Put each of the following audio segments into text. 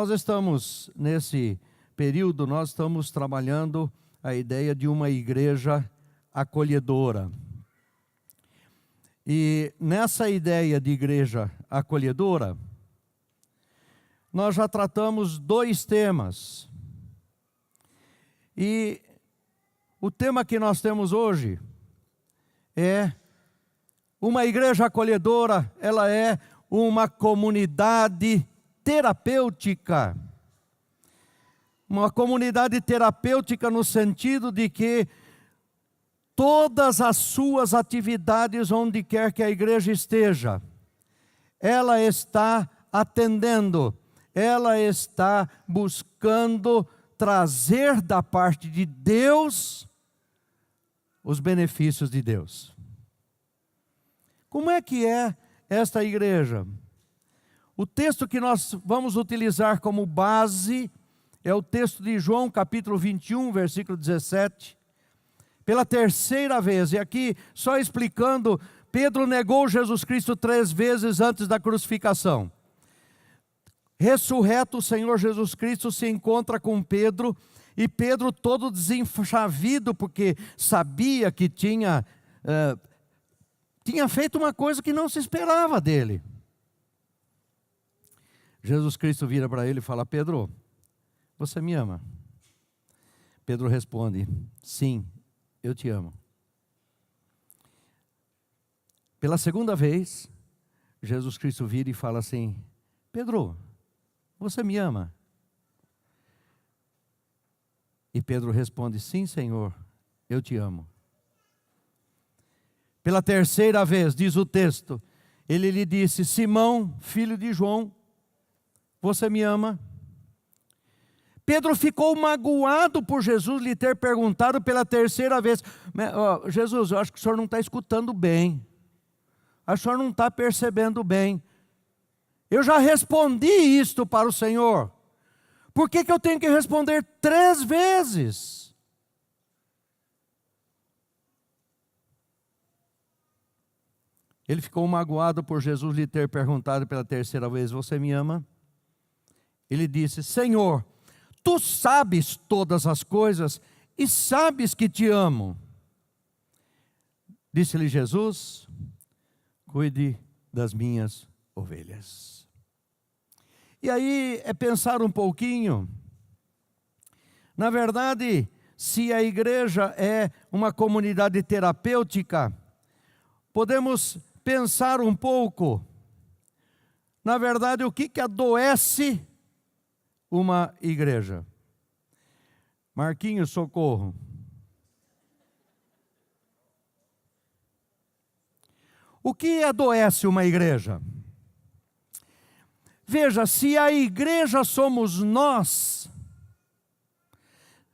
Nós estamos, nesse período, nós estamos trabalhando a ideia de uma igreja acolhedora. E nessa ideia de igreja acolhedora, nós já tratamos 2 temas. E o tema que nós temos hoje é uma igreja acolhedora, ela é uma comunidade terapêutica. Uma comunidade terapêutica no sentido de que todas as suas atividades, onde quer que a igreja esteja, ela está atendendo, ela está buscando trazer da parte de Deus os benefícios de Deus. Como é que é esta igreja? O texto que nós vamos utilizar como base é o texto de João, capítulo 21, versículo 17. Pela 3ª vez, e aqui só explicando, Pedro negou Jesus Cristo 3 vezes antes da crucificação. Ressurreto, o Senhor Jesus Cristo se encontra com Pedro, e Pedro todo desenchavido, porque sabia que tinha feito uma coisa que não se esperava dele. Jesus Cristo vira para ele e fala: Pedro, você me ama? Pedro responde: sim, eu te amo. Pela 2ª vez, Jesus Cristo vira e fala assim: Pedro, você me ama? E Pedro responde: sim, Senhor, eu te amo. Pela 3ª vez, diz o texto, ele lhe disse: Simão, filho de João, você me ama? Pedro ficou magoado por Jesus lhe ter perguntado pela 3ª vez. Jesus, eu acho que o senhor não está escutando bem. Acho que o senhor não está percebendo bem. Eu já respondi isto para o Senhor. Por que eu tenho que responder 3 vezes? Ele ficou magoado por Jesus lhe ter perguntado pela 3ª vez: você me ama? Ele disse: Senhor, tu sabes todas as coisas e sabes que te amo. Disse-lhe Jesus: cuide das minhas ovelhas. E aí é pensar um pouquinho. Na verdade, se a igreja é uma comunidade terapêutica, podemos pensar um pouco. Na verdade, o que adoece uma igreja? Marquinhos, socorro. O que adoece uma igreja? Veja, se a igreja somos nós,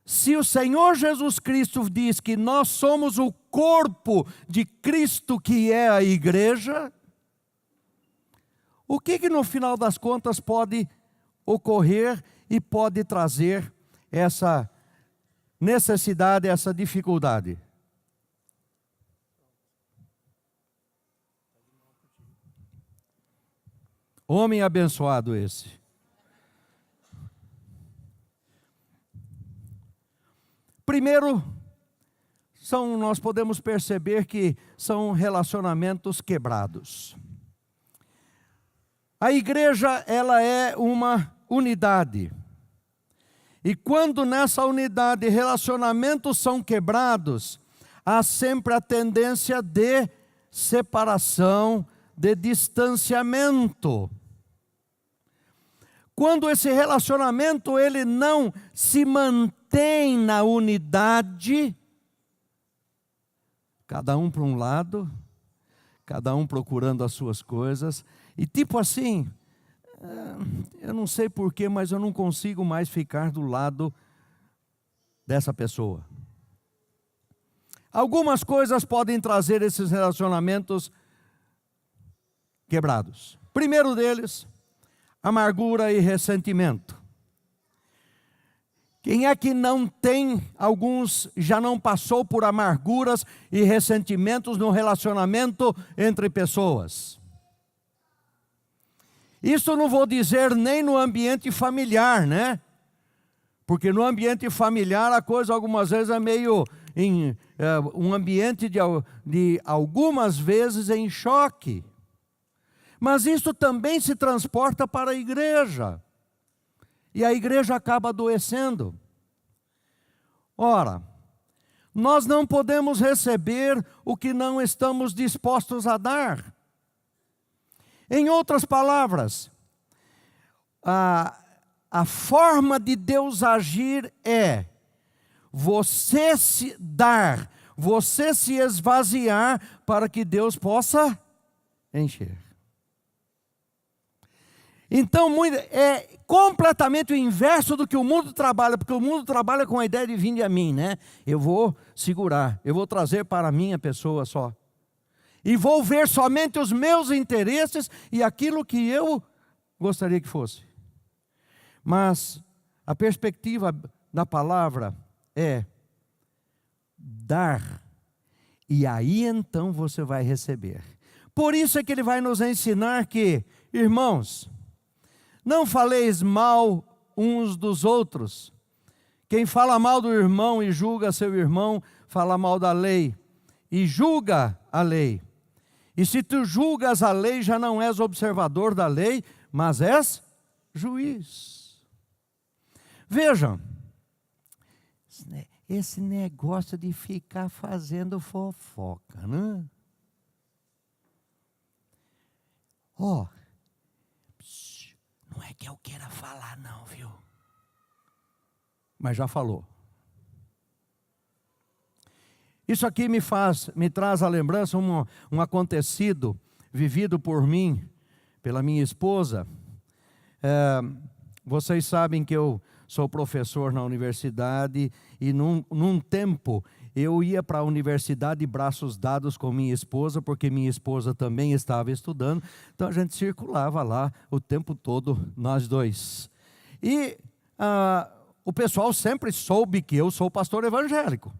se o Senhor Jesus Cristo diz que nós somos o corpo de Cristo, que é a igreja, o que no final das contas pode ocorrer e pode trazer essa necessidade, essa dificuldade? Homem abençoado esse. Primeiro, nós podemos perceber que são relacionamentos quebrados. A igreja, ela é uma unidade. E quando nessa unidade relacionamentos são quebrados, há sempre a tendência de separação, de distanciamento. Quando esse relacionamento ele não se mantém na unidade, cada um para um lado, cada um procurando as suas coisas, e tipo assim, eu não sei porquê, mas eu não consigo mais ficar do lado dessa pessoa. Algumas coisas podem trazer esses relacionamentos quebrados. Primeiro deles, amargura e ressentimento. Quem é que não tem, alguns já não passou por amarguras e ressentimentos no relacionamento entre pessoas? Isso não vou dizer nem no ambiente familiar, né? Porque no ambiente familiar a coisa algumas vezes é meio um ambiente de algumas vezes em choque. Mas isso também se transporta para a igreja. E a igreja acaba adoecendo. Ora, nós não podemos receber o que não estamos dispostos a dar. Em outras palavras, a forma de Deus agir é você se dar, você se esvaziar para que Deus possa encher. Então, é completamente o inverso do que o mundo trabalha, porque o mundo trabalha com a ideia de vinde a mim, né? Eu vou segurar, eu vou trazer para a minha pessoa só. E vou ver somente os meus interesses e aquilo que eu gostaria que fosse. Mas a perspectiva da palavra é dar, e aí então você vai receber. Por isso é que ele vai nos ensinar que, irmãos, não faleis mal uns dos outros. Quem fala mal do irmão e julga seu irmão, fala mal da lei e julga a lei. E se tu julgas a lei, já não és observador da lei, mas és juiz. Vejam, esse negócio de ficar fazendo fofoca, né? Ó, não é que eu queira falar não, viu? Mas já falou. Isso aqui me traz à lembrança um acontecido vivido por mim, pela minha esposa. Vocês sabem que eu sou professor na universidade e num tempo eu ia para a universidade de braços dados com minha esposa, porque minha esposa também estava estudando, então a gente circulava lá o tempo todo, nós dois. E o pessoal sempre soube que eu sou pastor evangélico.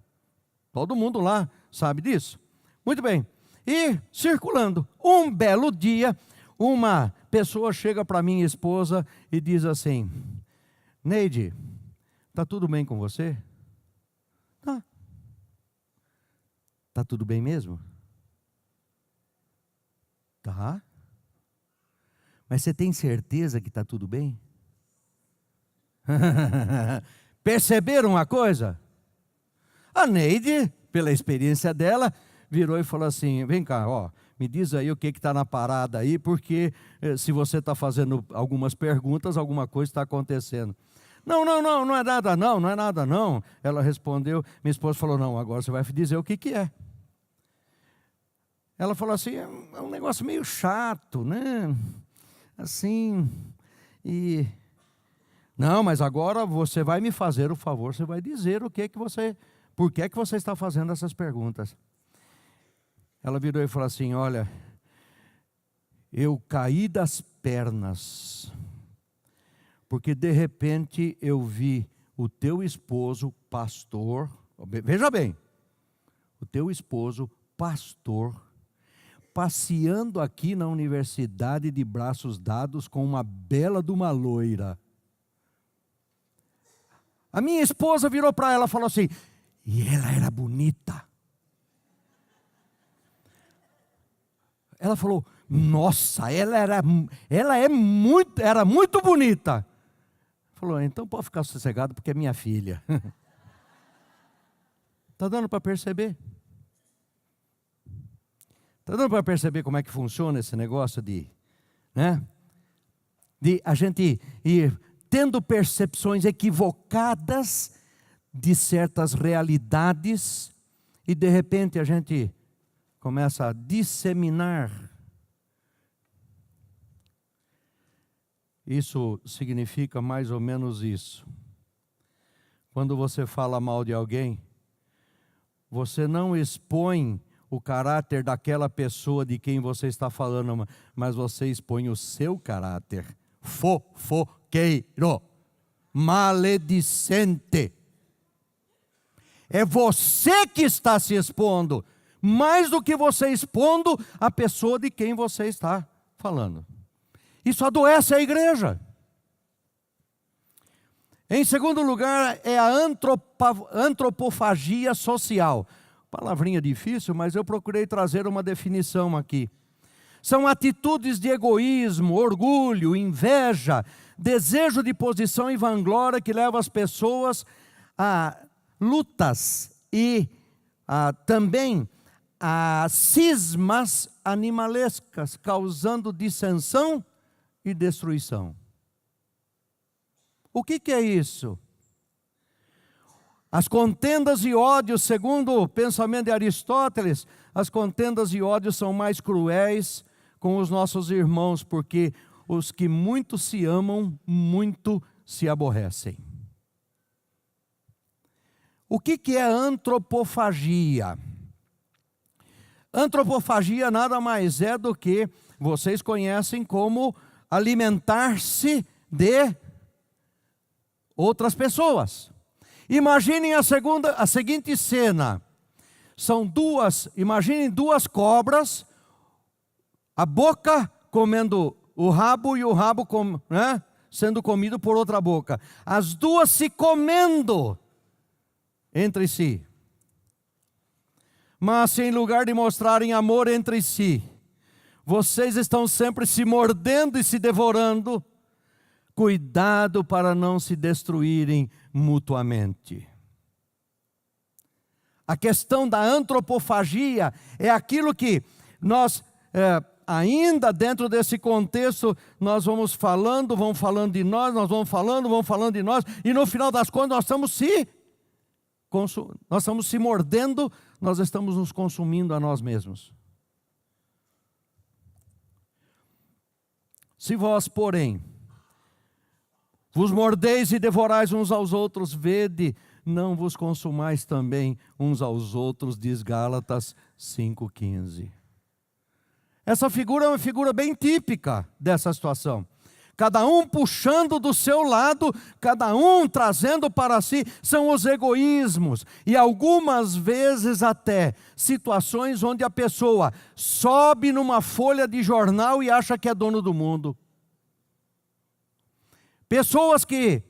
Todo mundo lá sabe disso. Muito bem. E circulando, um belo dia, uma pessoa chega para minha esposa e diz assim: Neide, está tudo bem com você? Tá. Está tudo bem mesmo? Tá. Mas você tem certeza que está tudo bem? Perceberam uma coisa? A Neide, pela experiência dela, virou e falou assim: vem cá, ó, me diz aí o que está na parada aí, porque se você está fazendo algumas perguntas, alguma coisa está acontecendo. Não é nada não, não é nada não. Ela respondeu, minha esposa falou: não, agora você vai dizer o que é. Ela falou assim: é um negócio meio chato, né? Assim, e... Não, mas agora você vai me fazer o favor, você vai dizer o que você... Por que você está fazendo essas perguntas? Ela virou e falou assim: olha, eu caí das pernas, porque de repente eu vi o teu esposo pastor, veja bem, o teu esposo pastor, passeando aqui na universidade de braços dados com uma bela de uma loira. A minha esposa virou para ela e falou assim: e ela era bonita. Ela falou: nossa, era muito bonita. Falou: então pode ficar sossegado porque é minha filha. Está dando para perceber? Está dando para perceber como é que funciona esse negócio de a gente ir tendo percepções equivocadas de certas realidades e de repente a gente começa a disseminar. Isso significa mais ou menos isso. Quando você fala mal de alguém, você não expõe o caráter daquela pessoa de quem você está falando, mas você expõe o seu caráter. Fofoqueiro, maledicente. É você que está se expondo, mais do que você expondo a pessoa de quem você está falando. Isso adoece a igreja. Em segundo lugar, é a antropofagia social. Palavrinha difícil, mas eu procurei trazer uma definição aqui. São atitudes de egoísmo, orgulho, inveja, desejo de posição e vanglória que levam as pessoas a lutas e também a cismas animalescas, causando dissensão e destruição. O que é isso? As contendas e ódios, segundo o pensamento de Aristóteles, as contendas e ódios são mais cruéis com os nossos irmãos, porque os que muito se amam, muito se aborrecem. O que é antropofagia? Antropofagia nada mais é do que, vocês conhecem como alimentar-se de outras pessoas. Imaginem a seguinte cena. Imaginem duas cobras, a boca comendo o rabo e o rabo sendo comido por outra boca. As duas se comendo entre si. Mas se em lugar de mostrarem amor entre si, vocês estão sempre se mordendo e se devorando, cuidado para não se destruírem mutuamente. A questão da antropofagia é aquilo que nós, ainda dentro desse contexto, nós vamos falando de nós, nós vamos falando de nós, e no final das contas nós estamos se mordendo, nós estamos nos consumindo a nós mesmos. Se vós, porém, vos mordeis e devorais uns aos outros, vede, não vos consumais também uns aos outros, diz Gálatas 5,15. Essa figura é uma figura bem típica dessa situação. Cada um puxando do seu lado, cada um trazendo para si, são os egoísmos. E algumas vezes até situações onde a pessoa sobe numa folha de jornal e acha que é dono do mundo. Pessoas que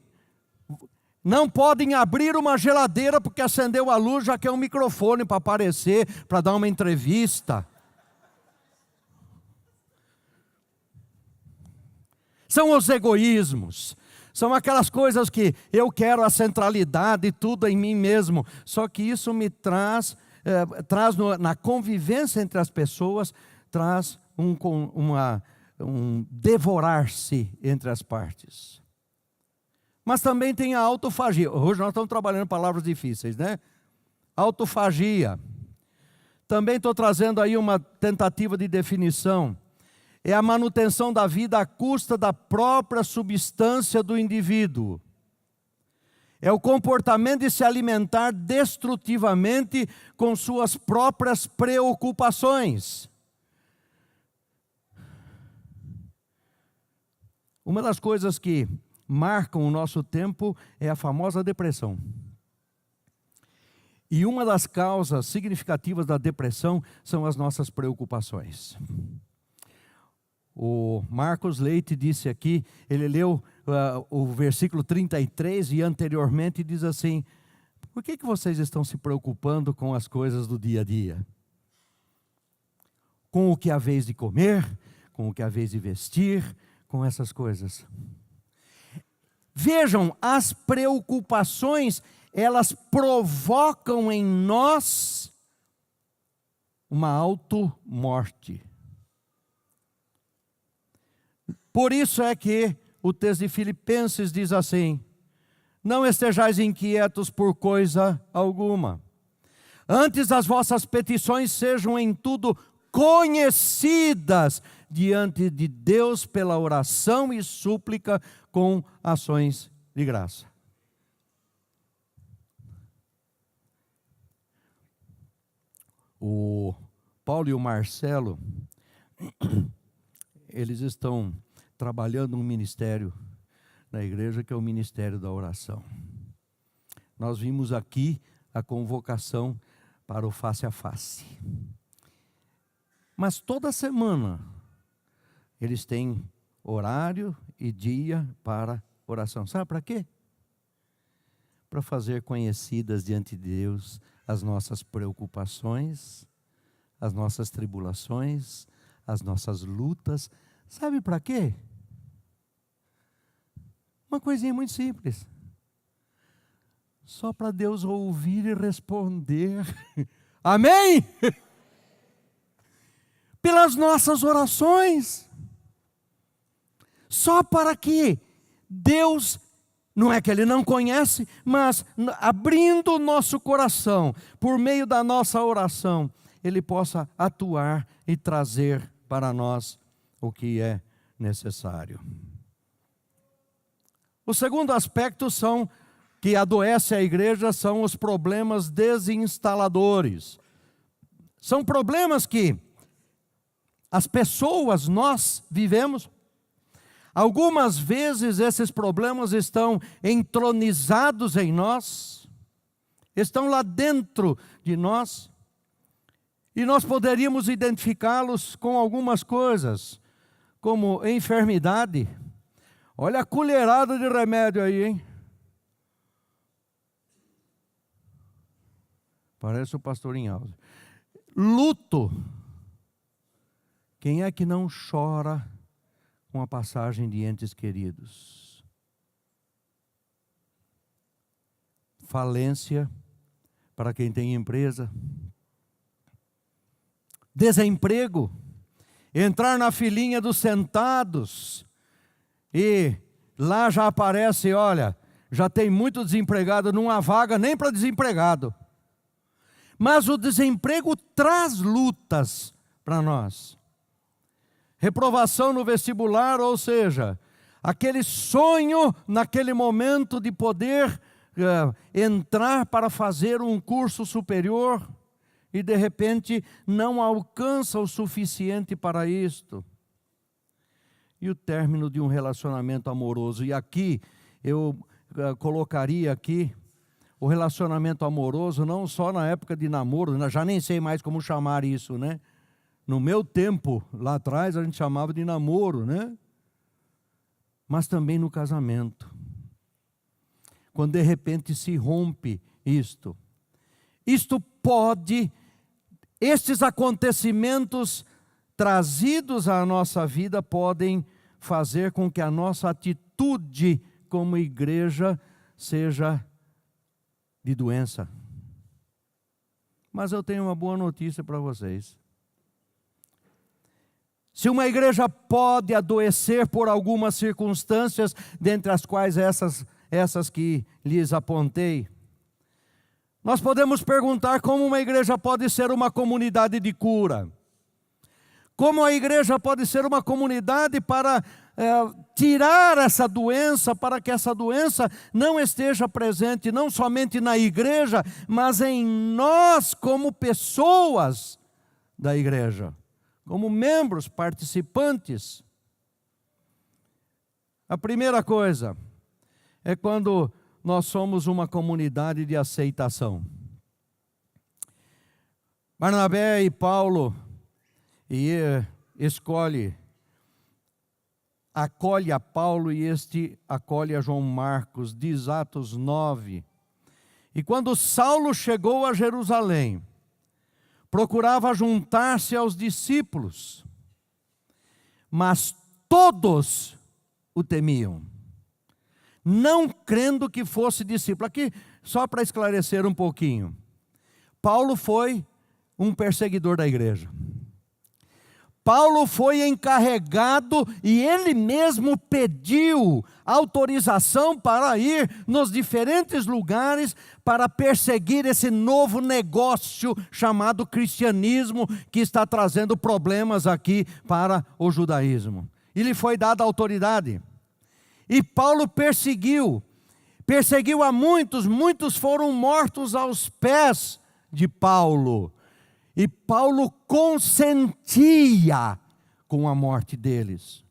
não podem abrir uma geladeira porque acendeu a luz, já quer um microfone para aparecer, para dar uma entrevista. São os egoísmos. São aquelas coisas que eu quero a centralidade e tudo em mim mesmo. Só que isso me traz na convivência entre as pessoas, traz um devorar-se entre as partes. Mas também tem a autofagia. Hoje nós estamos trabalhando palavras difíceis, né? Autofagia. Também estou trazendo aí uma tentativa de definição. É a manutenção da vida à custa da própria substância do indivíduo. É o comportamento de se alimentar destrutivamente com suas próprias preocupações. Uma das coisas que marcam o nosso tempo é a famosa depressão. E uma das causas significativas da depressão são as nossas preocupações. O Marcos Leite disse aqui, ele leu o versículo 33 e anteriormente diz assim: por que vocês estão se preocupando com as coisas do dia a dia? Com o que haveis de comer, com o que haveis de vestir, com essas coisas. Vejam, as preocupações, elas provocam em nós uma automorte. Por isso é que o texto de Filipenses diz assim: não estejais inquietos por coisa alguma. Antes as vossas petições sejam em tudo conhecidas diante de Deus pela oração e súplica com ações de graça. O Paulo e o Marcelo, eles estão trabalhando um ministério na igreja que é o ministério da oração. Nós vimos aqui a convocação para o face a face. Mas toda semana eles têm horário e dia para oração. Sabe para quê? Para fazer conhecidas diante de Deus as nossas preocupações, as nossas tribulações, as nossas lutas. Sabe para quê? Uma coisinha muito simples. Só para Deus ouvir e responder. Amém? Pelas nossas orações. Só para que Deus, não é que Ele não conhece, mas abrindo o nosso coração, por meio da nossa oração, Ele possa atuar e trazer para nós o que é necessário. O segundo aspecto que adoece a igreja são os problemas desinstaladores. São problemas que as pessoas, nós vivemos. Algumas vezes esses problemas estão entronizados em nós, estão lá dentro de nós, e nós poderíamos identificá-los com algumas coisas, como enfermidade. Olha a colherada de remédio aí, hein? Parece o pastor Inhalze. Luto. Quem é que não chora com a passagem de entes queridos? Falência para quem tem empresa. Desemprego. Entrar na filinha dos sentados e lá já aparece, olha, já tem muito desempregado, não há vaga nem para desempregado. Mas o desemprego traz lutas para nós. Reprovação no vestibular, ou seja, aquele sonho naquele momento de poder entrar para fazer um curso superior e de repente não alcança o suficiente para isto. E o término de um relacionamento amoroso. E aqui eu colocaria aqui o relacionamento amoroso não só na época de namoro, já nem sei mais como chamar isso, né? No meu tempo, lá atrás, a gente chamava de namoro, né? Mas também no casamento. Quando de repente se rompe isto. Estes acontecimentos trazidos à nossa vida podem fazer com que a nossa atitude como igreja seja de doença. Mas eu tenho uma boa notícia para vocês. Se uma igreja pode adoecer por algumas circunstâncias, dentre as quais essas que lhes apontei, nós podemos perguntar como uma igreja pode ser uma comunidade de cura. Como a igreja pode ser uma comunidade para tirar essa doença, para que essa doença não esteja presente não somente na igreja, mas em nós como pessoas da igreja. Como membros, participantes. A primeira coisa é quando nós somos uma comunidade de aceitação. Barnabé e Paulo acolhe a Paulo e este acolhe a João Marcos, diz Atos 9. E quando Saulo chegou a Jerusalém, procurava juntar-se aos discípulos, mas todos o temiam, não crendo que fosse discípulo. Aqui, só para esclarecer um pouquinho, Paulo foi um perseguidor da igreja. Paulo foi encarregado e ele mesmo pediu autorização para ir nos diferentes lugares para perseguir esse novo negócio chamado cristianismo, que está trazendo problemas aqui para o judaísmo. E lhe foi dada autoridade. E Paulo perseguiu a muitos foram mortos aos pés de Paulo. E Paulo consentia com a morte deles.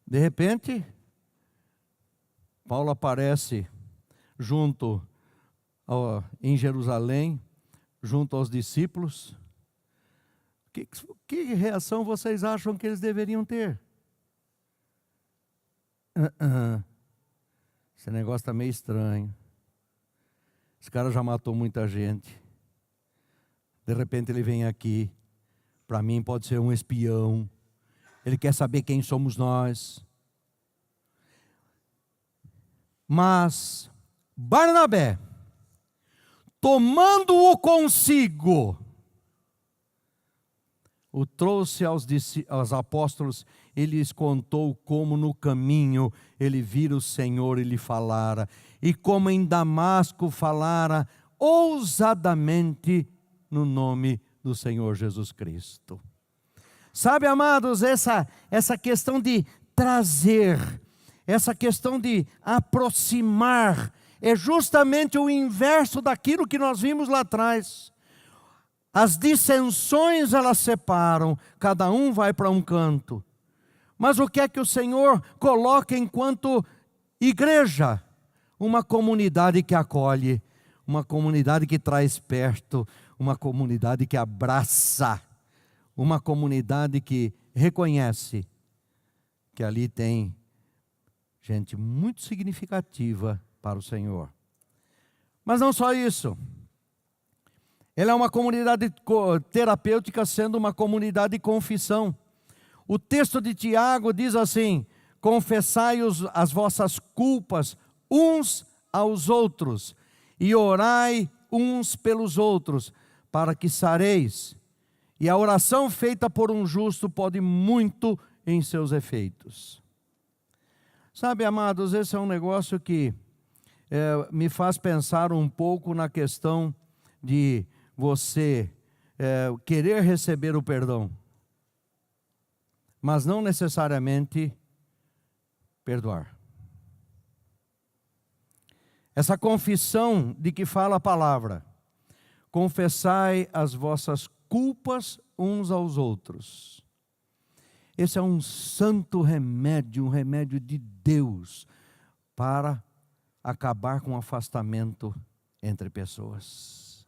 De repente, Paulo aparece em Jerusalém, junto aos discípulos, Que reação vocês acham que eles deveriam ter? Esse negócio está meio estranho. Esse cara já matou muita gente. De repente ele vem aqui. Para mim pode ser um espião. Ele quer saber quem somos nós. Mas Barnabé, tomando-o consigo, o trouxe aos apóstolos e lhes contou como no caminho ele vira o Senhor e lhe falara, e como em Damasco falara ousadamente no nome do Senhor Jesus Cristo. Sabe, amados, essa questão de trazer, essa questão de aproximar, é justamente o inverso daquilo que nós vimos lá atrás. As dissensões elas separam, cada um vai para um canto. Mas o que é que o Senhor coloca enquanto igreja? Uma comunidade que acolhe, uma comunidade que traz perto, uma comunidade que abraça, uma comunidade que reconhece que ali tem gente muito significativa para o Senhor. Mas não só isso. Ela é uma comunidade terapêutica, sendo uma comunidade de confissão. O texto de Tiago diz assim: confessai as vossas culpas uns aos outros, e orai uns pelos outros, para que sareis. E a oração feita por um justo pode muito em seus efeitos. Sabe, amados, esse é um negócio que me faz pensar um pouco na questão de você querer receber o perdão, mas não necessariamente perdoar. Essa confissão de que fala a palavra: confessai as vossas culpas uns aos outros. Esse é um santo remédio, um remédio de Deus para acabar com o afastamento entre pessoas.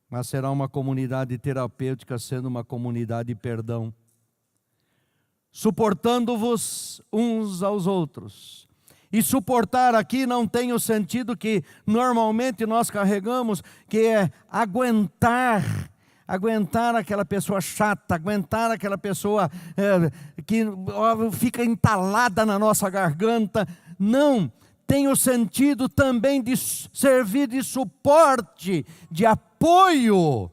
Mas será uma comunidade terapêutica, sendo uma comunidade de perdão, suportando-vos uns aos outros. E suportar aqui não tem o sentido que normalmente nós carregamos, que é aguentar aquela pessoa chata, aguentar aquela pessoa que fica entalada na nossa garganta. Não, tem o sentido também de servir de suporte, de apoio.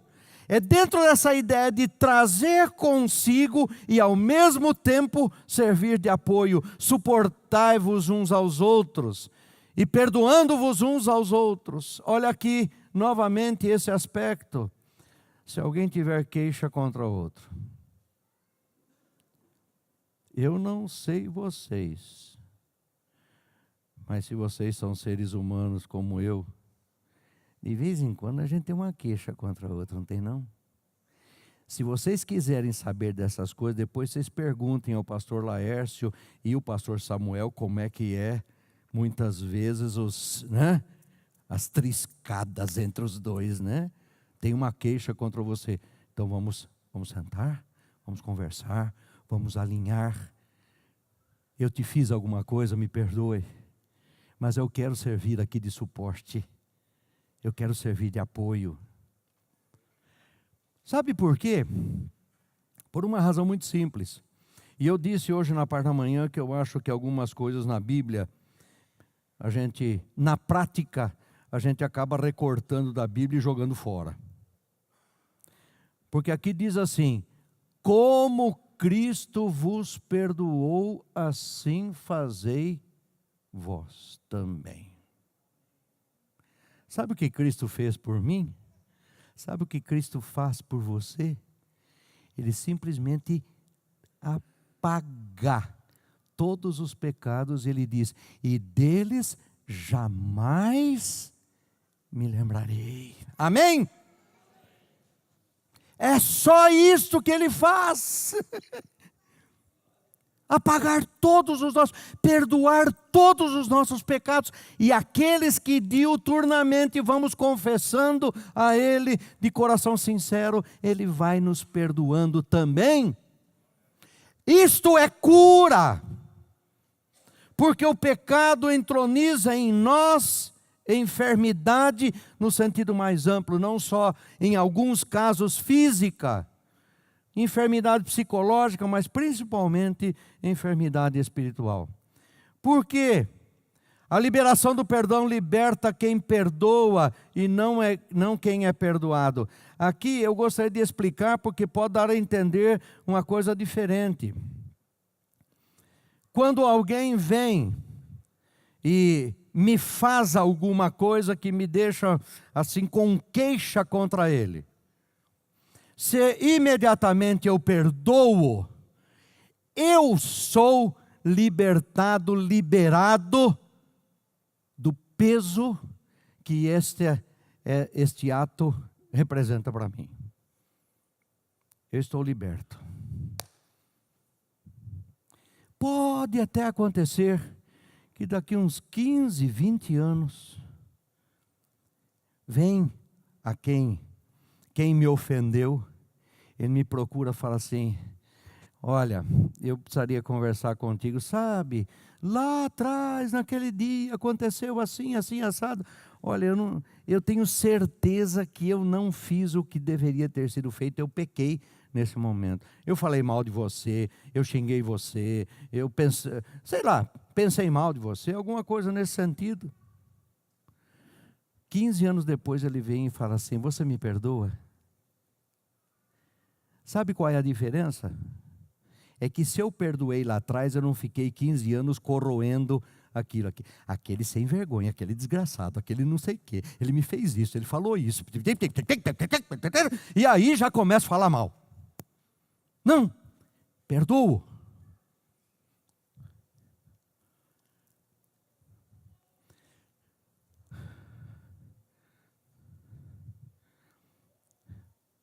É dentro dessa ideia de trazer consigo e ao mesmo tempo servir de apoio. Suportai-vos uns aos outros e perdoando-vos uns aos outros. Olha aqui novamente esse aspecto. Se alguém tiver queixa contra o outro, eu não sei vocês, mas se vocês são seres humanos como eu, de vez em quando a gente tem uma queixa contra o outro, não tem não? Se vocês quiserem saber dessas coisas, depois vocês perguntem ao pastor Laércio e o pastor Samuel como é que é, muitas vezes, as triscadas entre os dois, né? Tem uma queixa contra você. Então vamos sentar, vamos conversar, vamos alinhar. Eu te fiz alguma coisa, me perdoe, mas eu quero servir aqui de suporte. Eu quero servir de apoio. Sabe por quê? Por uma razão muito simples. E eu disse hoje na parte da manhã que eu acho que algumas coisas na Bíblia, na prática, a gente acaba recortando da Bíblia e jogando fora. Porque aqui diz assim: como Cristo vos perdoou, assim fazei vós também. Sabe o que Cristo fez por mim? Sabe o que Cristo faz por você? Ele simplesmente apaga todos os pecados. Ele diz: e deles jamais me lembrarei. Amém? É só isto que ele faz. apagar todos os nossos, perdoar todos os nossos pecados, e aqueles que diuturnamente vamos confessando a Ele de coração sincero, Ele vai nos perdoando também. Isto é cura, porque o pecado entroniza em nós enfermidade no sentido mais amplo, não só em alguns casos física, enfermidade psicológica, mas principalmente enfermidade espiritual. Por quê? A liberação do perdão liberta quem perdoa e não quem é perdoado. Aqui eu gostaria de explicar porque pode dar a entender uma coisa diferente. Quando alguém vem e me faz alguma coisa que me deixa assim com queixa contra ele, se imediatamente eu perdoo, eu sou libertado, liberado do peso que este ato representa para mim. Eu estou liberto. Pode até acontecer que daqui uns 15, 20 anos, vem a quem me ofendeu, ele me procura e fala assim: olha, eu precisaria conversar contigo, sabe, lá atrás, naquele dia, aconteceu assim, assim, assado. Olha, eu tenho certeza que eu não fiz o que deveria ter sido feito, eu pequei nesse momento. Eu falei mal de você, eu xinguei você, eu pensei, sei lá, pensei mal de você, alguma coisa nesse sentido. 15 anos depois ele vem e fala assim: você me perdoa? Sabe qual é a diferença? É que se eu perdoei lá atrás, eu não fiquei 15 anos corroendo aquilo aqui. Aquele sem vergonha, aquele desgraçado, aquele não sei o quê. Ele me fez isso, ele falou isso. E aí já começa a falar mal. Não, perdoo.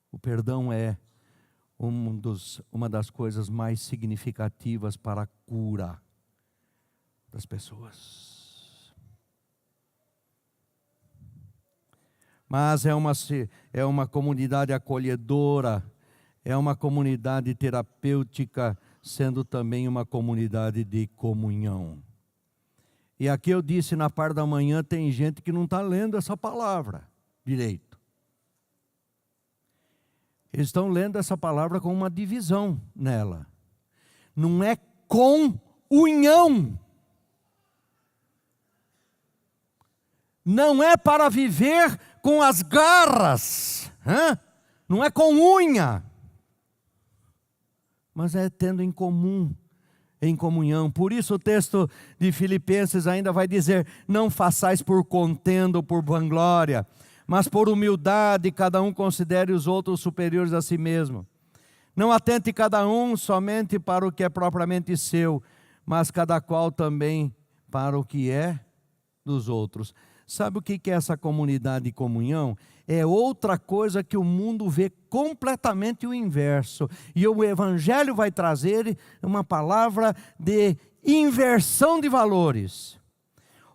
O perdão é uma das coisas mais significativas para a cura das pessoas. Mas é uma comunidade acolhedora, é uma comunidade terapêutica, sendo também uma comunidade de comunhão. E aqui eu disse na parte da manhã, tem gente que não está lendo essa palavra direito. Eles estão lendo essa palavra com uma divisão nela. Não é comunhão. Não é para viver com as garras. Não é com unha. Mas é tendo em comum, em comunhão. Por isso o texto de Filipenses ainda vai dizer: não façais por contenda ou por vanglória, mas por humildade cada um considere os outros superiores a si mesmo. Não atente cada um somente para o que é propriamente seu, mas cada qual também para o que é dos outros. Sabe o que é essa comunidade de comunhão? É outra coisa que o mundo vê completamente o inverso. E o Evangelho vai trazer uma palavra de inversão de valores.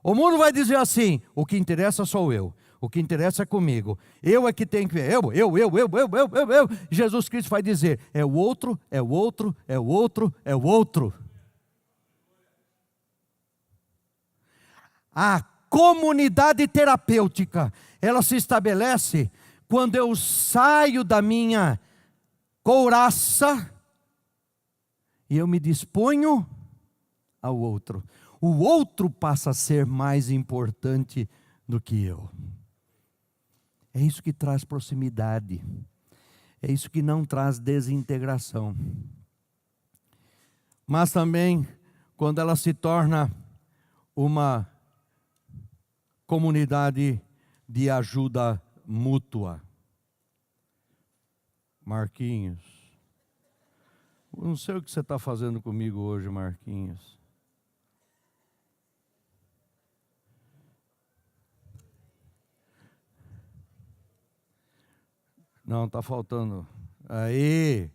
O mundo vai dizer assim: o que interessa sou eu. O que interessa é comigo. Eu é que tenho que ver. Eu. Jesus Cristo vai dizer: é o outro, é o outro, é o outro, é o outro. A comunidade terapêutica, ela se estabelece quando eu saio da minha couraça e eu me disponho ao outro. O outro passa a ser mais importante do que eu. É isso que traz proximidade. É isso que não traz desintegração. Mas também, quando ela se torna uma comunidade de ajuda mútua. Marquinhos, não sei o que você está fazendo comigo hoje, Marquinhos. Não, está faltando. Aí,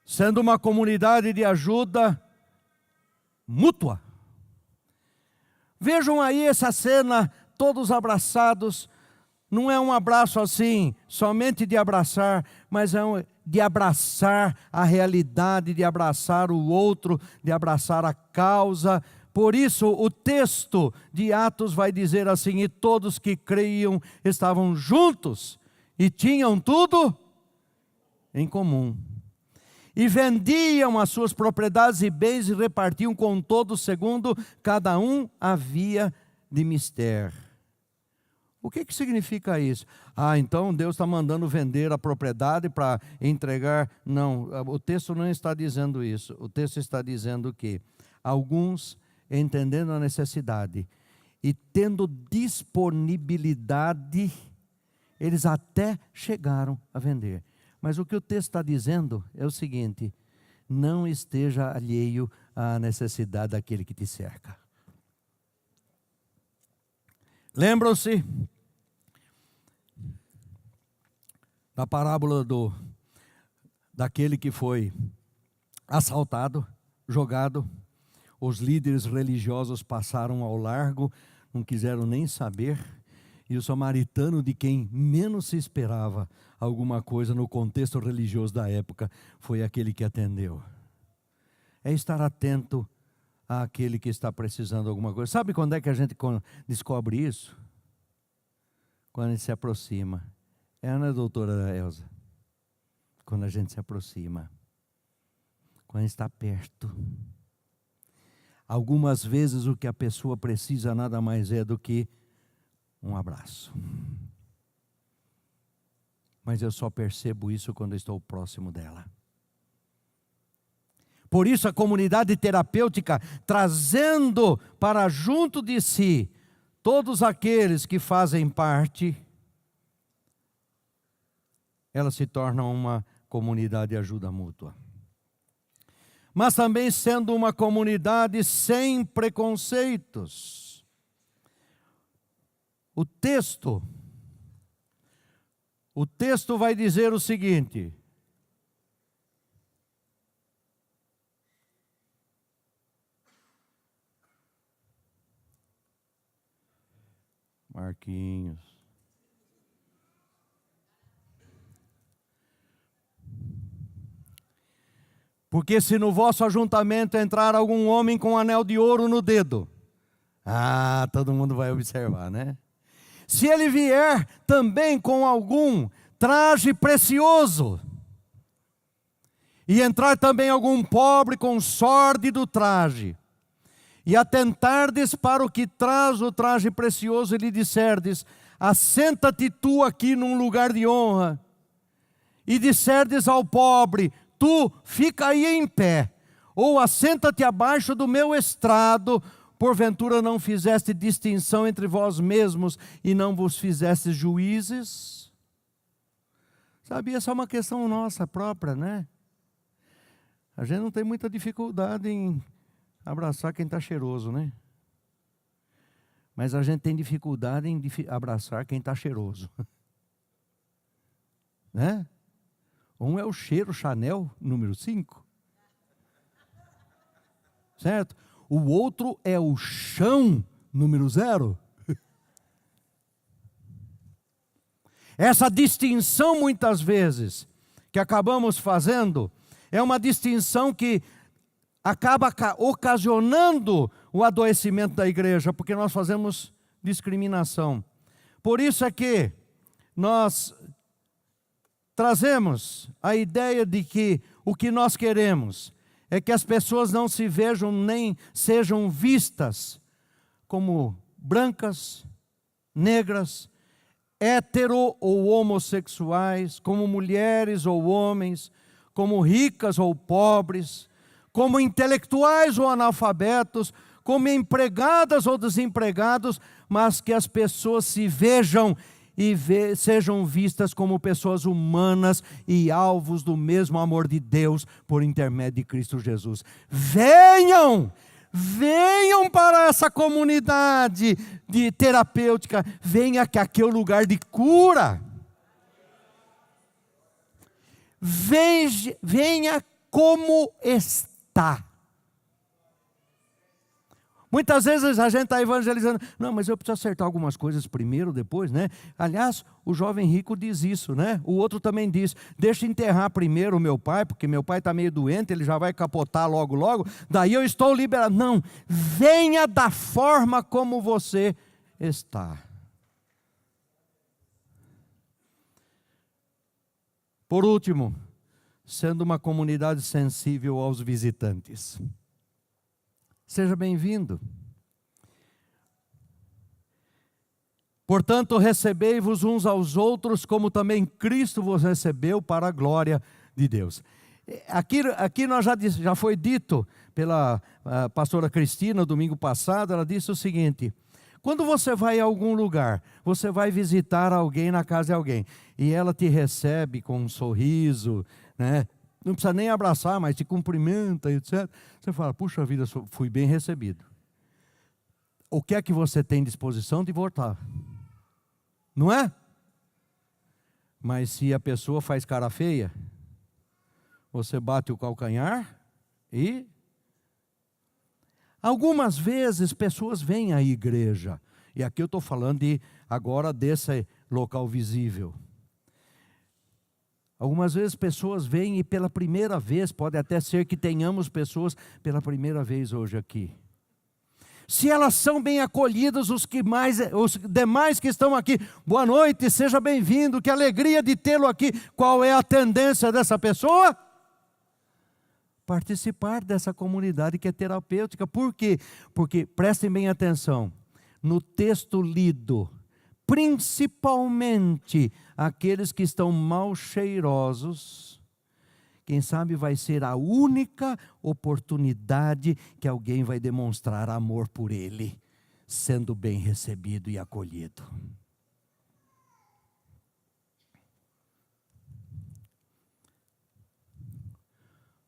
sendo uma comunidade de ajuda mútua. Vejam aí essa cena, todos abraçados. Não é um abraço assim, somente de abraçar, mas de abraçar a realidade, de abraçar o outro, de abraçar a causa. Por isso o texto de Atos vai dizer assim: e todos que creiam estavam juntos e tinham tudo em comum. E vendiam as suas propriedades e bens e repartiam com todos segundo cada um havia de mister. O que significa isso? Então Deus está mandando vender a propriedade para entregar. Não, o texto não está dizendo isso. O texto está dizendo que alguns, entendendo a necessidade e tendo disponibilidade, eles até chegaram a vender. Mas o que o texto está dizendo é o seguinte: não esteja alheio à necessidade daquele que te cerca. Lembram-se da parábola daquele que foi assaltado, jogado. Os líderes religiosos passaram ao largo, não quiseram nem saber. E o samaritano, de quem menos se esperava alguma coisa no contexto religioso da época, foi aquele que atendeu. É estar atento àquele que está precisando de alguma coisa. Sabe quando é que a gente descobre isso? Quando a gente se aproxima. Né, doutora Elza? Quando a gente se aproxima. Quando a gente está perto. Algumas vezes o que a pessoa precisa nada mais é do que um abraço. Mas eu só percebo isso quando eu estou próximo dela. Por isso a comunidade terapêutica, trazendo para junto de si todos aqueles que fazem parte, ela se torna uma comunidade de ajuda mútua. Mas também sendo uma comunidade sem preconceitos. O texto vai dizer o seguinte: Marquinhos. Porque se no vosso ajuntamento entrar algum homem com um anel de ouro no dedo, todo mundo vai observar, né? Se ele vier também com algum traje precioso, e entrar também algum pobre com sórdido traje, e atentardes para o que traz o traje precioso, e lhe disserdes: assenta-te tu aqui num lugar de honra, e disserdes ao pobre: tu fica aí em pé, ou assenta-te abaixo do meu estrado, porventura não fizeste distinção entre vós mesmos e não vos fizeste juízes? Sabe, essa é uma questão nossa própria, né? A gente não tem muita dificuldade em abraçar quem está cheiroso, né? Mas a gente tem dificuldade em abraçar quem está cheiroso. Né? Um é o cheiro Chanel número 5. Certo? O outro é o chão número 0. Essa distinção, muitas vezes, que acabamos fazendo, é uma distinção que acaba ocasionando o adoecimento da igreja, porque nós fazemos discriminação. Por isso é que nós trazemos a ideia de que o que nós queremos é que as pessoas não se vejam nem sejam vistas como brancas, negras, hétero ou homossexuais, como mulheres ou homens, como ricas ou pobres, como intelectuais ou analfabetos, como empregadas ou desempregados, mas que as pessoas se vejam e sejam vistas como pessoas humanas e alvos do mesmo amor de Deus por intermédio de Cristo Jesus. Venham para essa comunidade de terapêutica, venha que aqui é o lugar de cura. Venha como está. Muitas vezes a gente está evangelizando. Não, mas eu preciso acertar algumas coisas primeiro, depois, né? Aliás, o jovem rico diz isso, né? O outro também diz, deixa eu enterrar primeiro o meu pai, porque meu pai está meio doente, ele já vai capotar logo, logo. Daí eu estou liberado. Não, venha da forma como você está. Por último, sendo uma comunidade sensível aos visitantes. Seja bem-vindo. Portanto, recebei-vos uns aos outros, como também Cristo vos recebeu para a glória de Deus. Aqui nós já foi dito pela pastora Cristina, domingo passado, ela disse o seguinte: quando você vai a algum lugar, você vai visitar alguém na casa de alguém, e ela te recebe com um sorriso, né? Não precisa nem abraçar, mas te cumprimenta, etc. Você fala, puxa vida, fui bem recebido. O que é que você tem disposição de voltar? Não é? Mas se a pessoa faz cara feia, você bate o calcanhar e... Algumas vezes pessoas vêm à igreja, e aqui eu estou falando agora desse local visível. Algumas vezes pessoas vêm e pela primeira vez, pode até ser que tenhamos pessoas pela primeira vez hoje aqui. Se elas são bem acolhidas, os demais que estão aqui, boa noite, seja bem-vindo, que alegria de tê-lo aqui. Qual é a tendência dessa pessoa? Participar dessa comunidade que é terapêutica. Por quê? Porque, prestem bem atenção, no texto lido, principalmente aqueles que estão mal cheirosos, quem sabe vai ser a única oportunidade que alguém vai demonstrar amor por ele, sendo bem recebido e acolhido.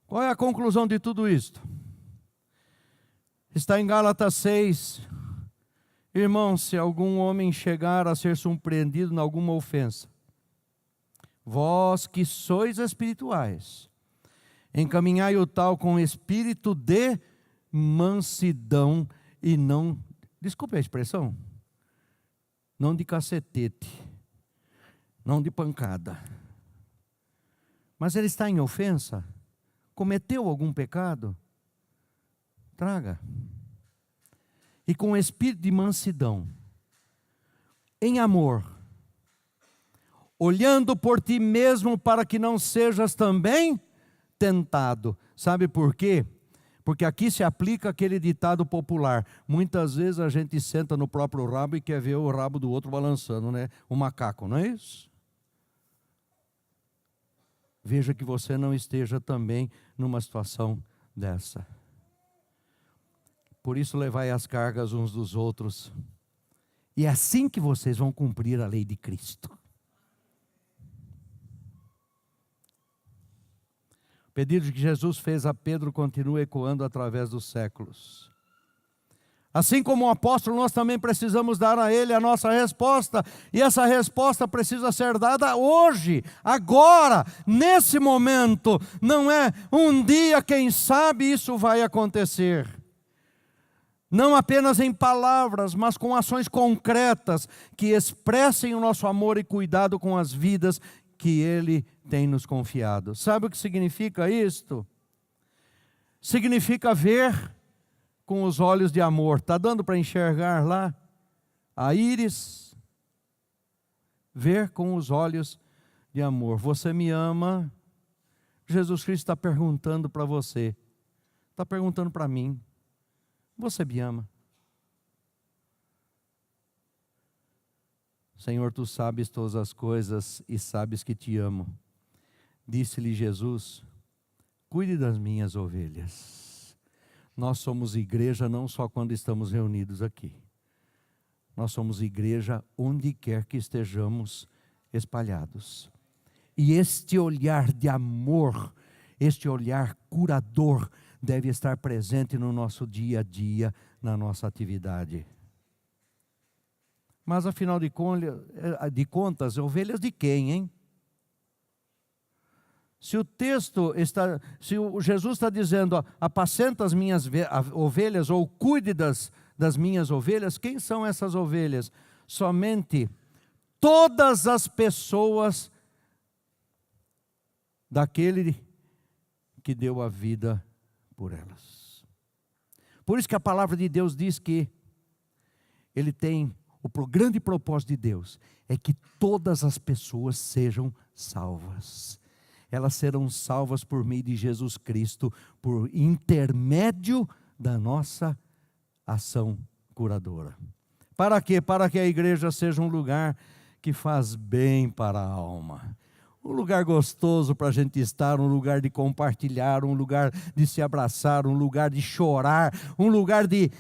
Qual é a conclusão de tudo isto? Está em Gálatas 6. Irmãos, se algum homem chegar a ser surpreendido em alguma ofensa, vós que sois espirituais, encaminhai o tal com espírito de mansidão e não, desculpe a expressão, não de cacetete, não de pancada. Mas ele está em ofensa? Cometeu algum pecado? Traga. E com espírito de mansidão, em amor, olhando por ti mesmo para que não sejas também tentado. Sabe por quê? Porque aqui se aplica aquele ditado popular. Muitas vezes a gente senta no próprio rabo e quer ver o rabo do outro balançando, né? O macaco, não é isso? Veja que você não esteja também numa situação dessa. Por isso levai as cargas uns dos outros. E é assim que vocês vão cumprir a lei de Cristo. O pedido que Jesus fez a Pedro continua ecoando através dos séculos. Assim como o apóstolo, nós também precisamos dar a ele a nossa resposta. E essa resposta precisa ser dada hoje, agora, nesse momento. Não é um dia, quem sabe isso vai acontecer. Não apenas em palavras, mas com ações concretas que expressem o nosso amor e cuidado com as vidas que Ele tem nos confiado. Sabe o que significa isto? Significa ver com os olhos de amor. Está dando para enxergar lá? A íris. Ver com os olhos de amor. Você me ama? Jesus Cristo está perguntando para você. Está perguntando para mim. Você me ama? Senhor, tu sabes todas as coisas e sabes que te amo. Disse-lhe Jesus, cuide das minhas ovelhas. Nós somos igreja não só quando estamos reunidos aqui. Nós somos igreja onde quer que estejamos espalhados. E este olhar de amor, este olhar curador, deve estar presente no nosso dia a dia, na nossa atividade. Mas afinal de contas, ovelhas de quem, hein? Se o texto está, se o Jesus está dizendo, ó, apacenta as minhas ovelhas, ou cuide das minhas ovelhas, quem são essas ovelhas? Somente todas as pessoas daquele que deu a vida por elas. Por isso que a palavra de Deus diz que Ele tem, o grande propósito de Deus é que todas as pessoas sejam salvas. Elas serão salvas por meio de Jesus Cristo, por intermédio da nossa ação curadora. Para quê? Para que a igreja seja um lugar que faz bem para a alma. Um lugar gostoso para a gente estar, um lugar de compartilhar, um lugar de se abraçar, um lugar de chorar, um lugar de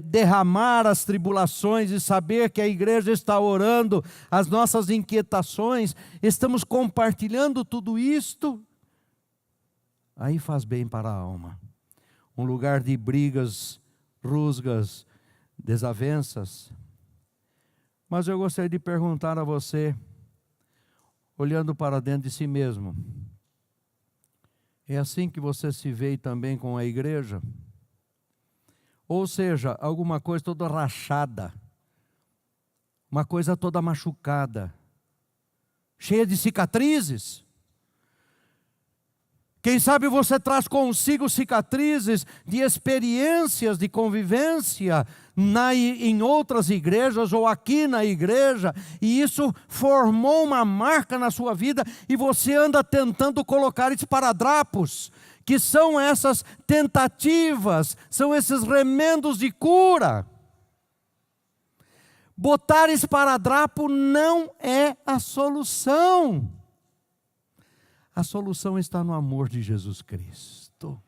derramar as tribulações e saber que a igreja está orando, as nossas inquietações, estamos compartilhando tudo isto. Aí faz bem para a alma. Um lugar de brigas, rusgas, desavenças. Mas eu gostaria de perguntar a você, olhando para dentro de si mesmo, é assim que você se vê também com a igreja? Ou seja, alguma coisa toda rachada, uma coisa toda machucada, cheia de cicatrizes? Quem sabe você traz consigo cicatrizes de experiências de convivência em outras igrejas ou aqui na igreja, e isso formou uma marca na sua vida, e você anda tentando colocar esparadrapos, que são essas tentativas, são esses remendos de cura. Botar esparadrapo não é a solução. A solução está no amor de Jesus Cristo.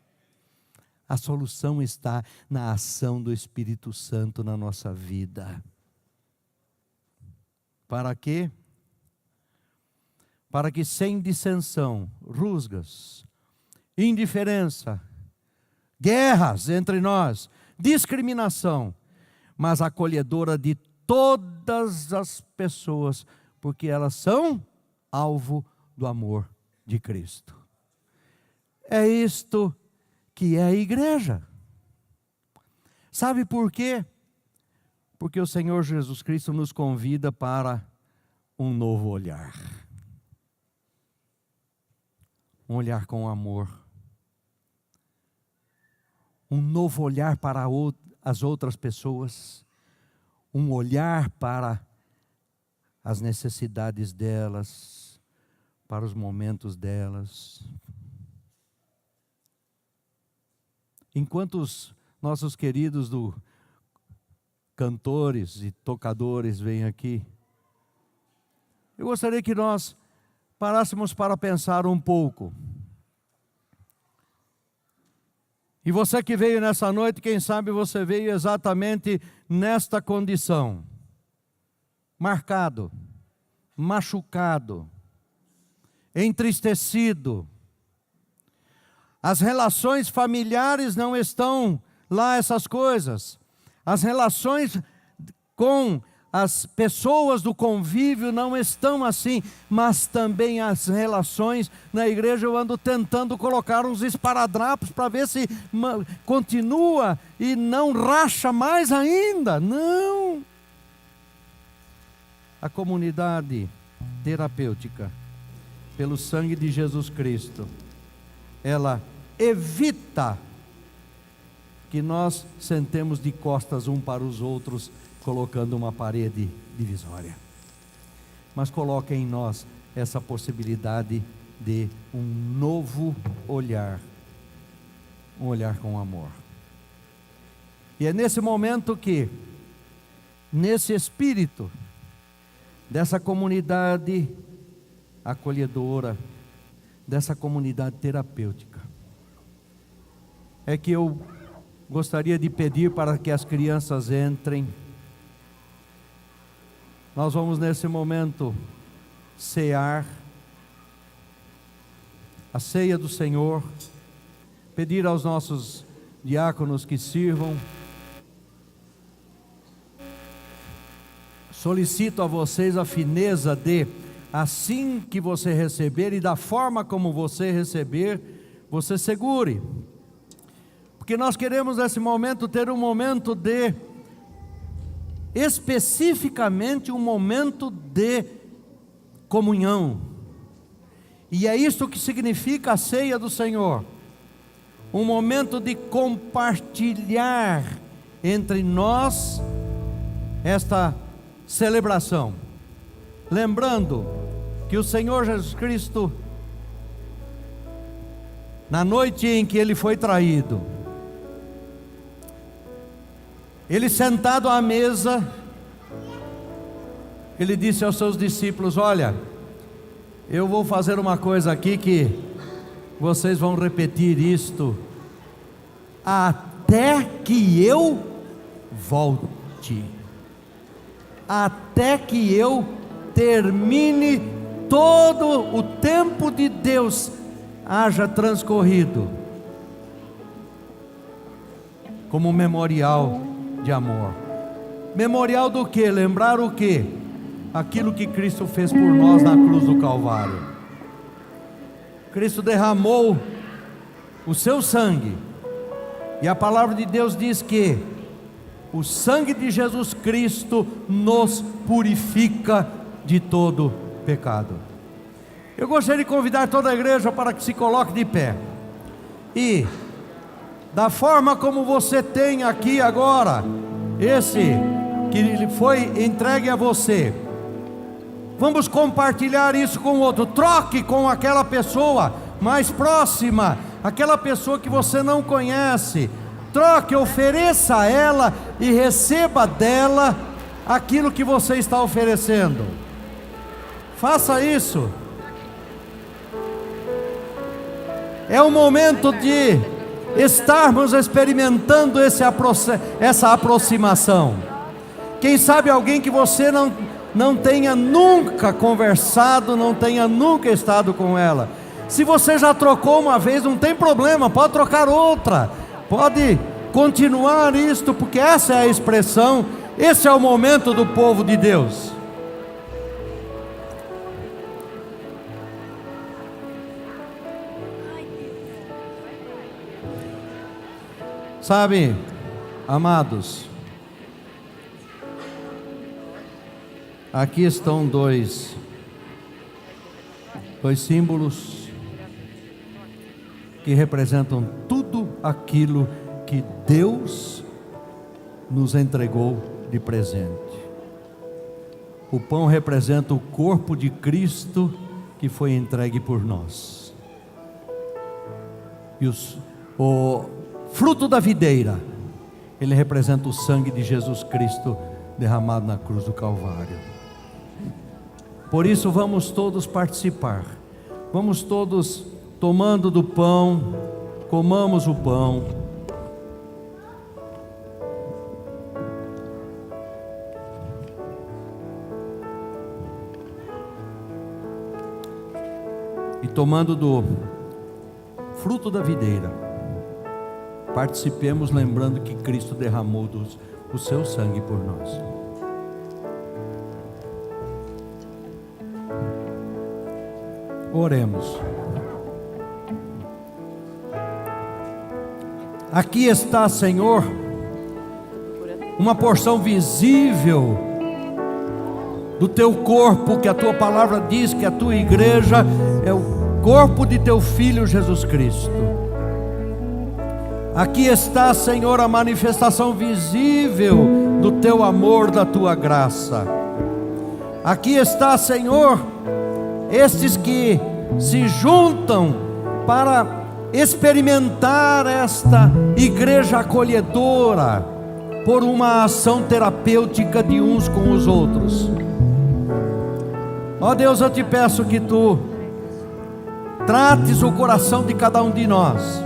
A solução está na ação do Espírito Santo na nossa vida. Para quê? Para que sem dissensão, rusgas, indiferença, guerras entre nós, discriminação, mas acolhedora de todas as pessoas, porque elas são alvo do amor de Cristo. É isto que é a igreja. Sabe por quê? Porque o Senhor Jesus Cristo nos convida para um novo olhar. Um olhar com amor. Um novo olhar para as outras pessoas. Um olhar para as necessidades delas, para os momentos delas. Enquanto os nossos queridos cantores e tocadores vêm aqui, eu gostaria que nós parássemos para pensar um pouco. E você que veio nessa noite, quem sabe você veio exatamente nesta condição: marcado, machucado, entristecido. As relações familiares não estão lá, essas coisas. As relações com as pessoas do convívio não estão assim, mas também as relações na igreja. Eu ando tentando colocar uns esparadrapos para ver se continua e não racha mais ainda. Não! A comunidade terapêutica, pelo sangue de Jesus Cristo, ela evita que nós sentemos de costas um para os outros, colocando uma parede divisória. Mas coloca em nós essa possibilidade de um novo olhar, um olhar com amor. E é nesse momento que, nesse espírito dessa comunidade acolhedora, dessa comunidade terapêutica, é que eu gostaria de pedir para que as crianças entrem. Nós vamos nesse momento cear a ceia do Senhor, pedir aos nossos diáconos que sirvam. Solicito a vocês a fineza de assim que você receber e da forma como você receber, você segure. Porque nós queremos nesse momento ter um momento de, especificamente um momento de comunhão. E é isso que significa a ceia do Senhor. Um momento de compartilhar entre nós esta celebração. Lembrando que o Senhor Jesus Cristo, na noite em que Ele foi traído, Ele sentado à mesa, Ele disse aos seus discípulos: olha, eu vou fazer uma coisa aqui que vocês vão repetir isto até que eu volte, até que eu termine todo o tempo de Deus haja transcorrido, como um memorial de amor. Memorial do que? Lembrar o que? Aquilo que Cristo fez por nós na cruz do Calvário. Cristo derramou o seu sangue, e a palavra de Deus diz que o sangue de Jesus Cristo nos purifica de todo pecado. Eu gostaria de convidar toda a igreja para que se coloque de pé, e da forma como você tem aqui agora, esse que foi entregue a você, vamos compartilhar isso com o outro. Troque com aquela pessoa mais próxima, aquela pessoa que você não conhece. Troque, ofereça a ela e receba dela aquilo que você está oferecendo. Faça isso. É o momento de estarmos experimentando essa aproximação. Quem sabe alguém que você não tenha nunca conversado, não tenha nunca estado com ela. Se você já trocou uma vez, não tem problema, pode trocar outra, pode continuar isto, porque essa é a expressão, esse é o momento do povo de Deus. Sabe, amados, aqui estão dois símbolos que representam tudo aquilo que Deus nos entregou de presente. O pão representa o corpo de Cristo que foi entregue por nós, e o fruto da videira, ele representa o sangue de Jesus Cristo derramado na cruz do Calvário. Por isso vamos todos participar, vamos todos tomando do pão, comamos o pão. E tomando do fruto da videira, participemos lembrando que Cristo derramou o seu sangue por nós. Oremos. Aqui está, Senhor, uma porção visível do teu corpo, que a tua palavra diz que a tua igreja é o corpo de teu Filho Jesus Cristo. Aqui está, Senhor, a manifestação visível do teu amor, da tua graça. Aqui está, Senhor, estes que se juntam para experimentar esta igreja acolhedora por uma ação terapêutica de uns com os outros. Ó Deus, eu te peço que tu trates o coração de cada um de nós.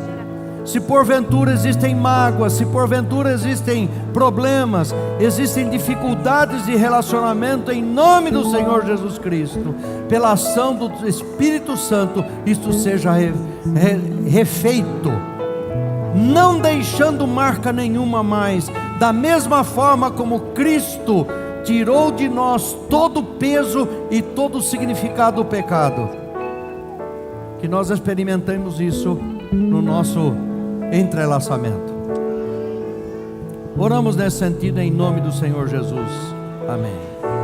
Se porventura existem mágoas, se porventura existem problemas, existem dificuldades de relacionamento, em nome do Senhor Jesus Cristo, pela ação do Espírito Santo, isto seja refeito, não deixando marca nenhuma mais, da mesma forma como Cristo tirou de nós todo o peso e todo o significado do pecado. Que nós experimentemos isso no nosso entrelaçamento. Oramos nesse sentido em nome do Senhor Jesus. Amém.